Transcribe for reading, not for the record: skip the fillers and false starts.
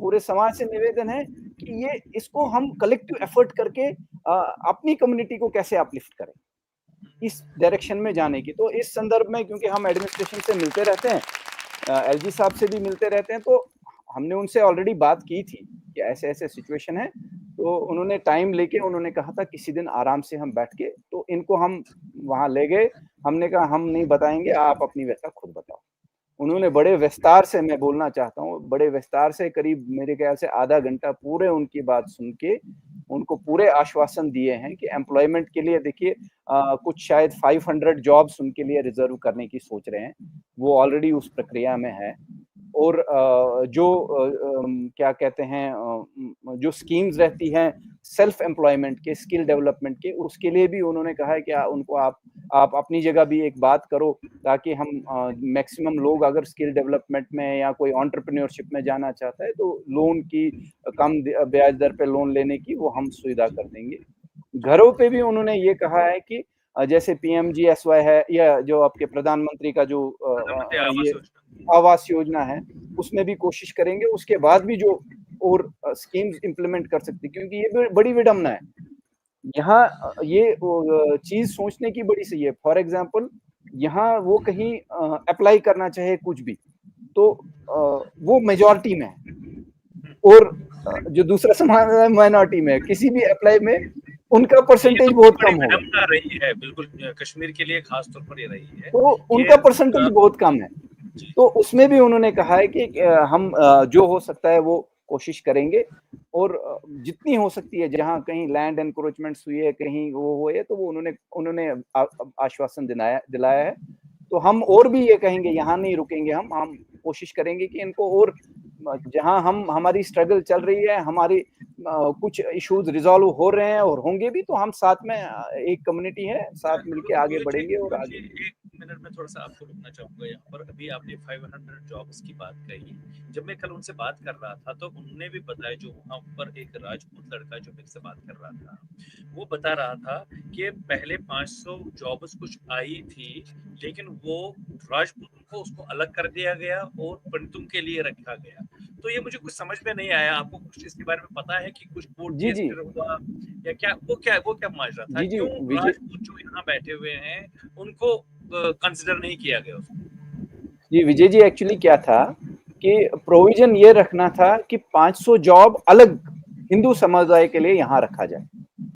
पूरे समाज से निवेदन है कि ये इसको हम कलेक्टिव एफर्ट करके अपनी कम्युनिटी को कैसे अपलिफ्ट करें, इस डायरेक्शन में जाने की। तो इस संदर्भ में क्योंकि हम एडमिनिस्ट्रेशन से मिलते रहते हैं, एलजी साहब से भी मिलते रहते हैं, तो हमने उनसे ऑलरेडी बात की थी कि ऐसे-ऐसे सिचुएशन है। तो उन्होंने टाइम लेके उन्होंने कहा था किसी दिन आराम से हम बैठ के, तो इनको हम वहाँ ले गए। हमने कहा हम नहीं बताएँगे, आप अपनी व्यथा खुद बताओ। उन्होंने बड़े विस्तार से, मैं बोलना चाहता हूँ, बड़े विस्तार से करीब मेरे ख्याल से आधा घंटा पूरे उनकी बात सुन के, उनको पूरे आश्वासन दिए हैं कि एम्प्लॉयमेंट के लिए देखिए कुछ शायद 500 जॉब्स उनके लिए रिज़र्व करने की सोच रहे हैं। वो ऑलरेडी उस प्रक्रिया में है। और क्या कहते हैं जो स्कीम्स रहती हैं सेल्फ एम्प्लॉयमेंट के, स्किल डेवलपमेंट के, उसके लिए भी उन्होंने कहा है कि उनको आप अपनी जगह भी एक बात करो ताकि हम मैक्सिमम लोग अगर स्किल डेवलपमेंट में या कोई एंटरप्रेन्योरशिप में जाना चाहता है तो लोन की कम ब्याज दर पे लोन लेने की वो हम सुविधा कर देंगे। घरों पे भी उन्होंने ये कहा है कि जैसे पीएमजीएसवाई है या जो आपके प्रधानमंत्री का जो प्रधानमंत्री आवास ये योजना। आवास योजना है, उसमें भी कोशिश करेंगे। उसके बाद भी जो और स्कीम्स इम्प्लीमेंट कर सकते हैं, क्योंकि ये बड़ी विडंबना है। यहाँ ये चीज़ सोचने की बड़ी सही है। फॉर एग्ज़ाम्पल यहाँ वो कहीं अप्लाई करना चाहे कुछ भी, तो वो मेजॉरिटी में है और जो दूसरा समाज है माइनॉरिटी में है। किसी भी अप्लाई में उनका परसेंटेज बहुत बड़ी कम होगा। विडंबना रही है, बिल्कुल कश्मीर के लिए खास तौर पर ये रही है तो कि उनका परसेंटेज बहुत कम है। जी। तो उसमें भी उन्होंने कहा है कि हम जो हो सकता है वो कोशिश करेंगे और जितनी हो सकती है, जहाँ कहीं लैंड एनक्रोचमेंट्स हुई है, कहीं वो हुए है, तो वो उन्होंने आश्वासन दिलाया है। तो हम और भी ये कहेंगे, यहाँ नहीं रुकेंगे हम कोशिश करेंगे कि इनको और जहाँ हमारी स्ट्रगल चल रही है, हमारी कुछ इश्यूज रिजॉल्व हो रहे हैं और होंगे भी, तो हम साथ में एक कम्युनिटी है, साथ मिलके आगे बढ़ेंगे और आगे। 1 मिनट में थोड़ा-सा आपको रुकना चाहूँगा यहाँ पर। अभी आपने 500 जॉब्स की बात कही। जब मैं कल उनसे बात कर रहा था, तो उन्होंने भी बताया, जो वहाँ पर एक राजपूत लड़का जो मेरे से बात कर रहा था, वो बता रहा था कि पहले 500 जॉब्स कुछ आई थी, लेकिन वो राजपूतों को उसको अलग कर दिया गया और पंडितों के लिए रखा गया। तो ये मुझे कुछ समझ में नहीं आया। आपको कुछ इसके बारे में पता है कि कुछ कोर्ट जी, केस जी। फिर हुआ या क्या? वो क्या माजरा था? जी, जी, क्यों विजय राजपूत जो यहाँ बैठे हुए हैं, उनको कंसिडर नहीं किया गया उसको? जी, विजय जी, एक्चुअली क्या था कि प्रोविज़न ये रखना था कि 500 जॉब अलग हिंदू समुदाय के लिए यहाँ रखा जाए।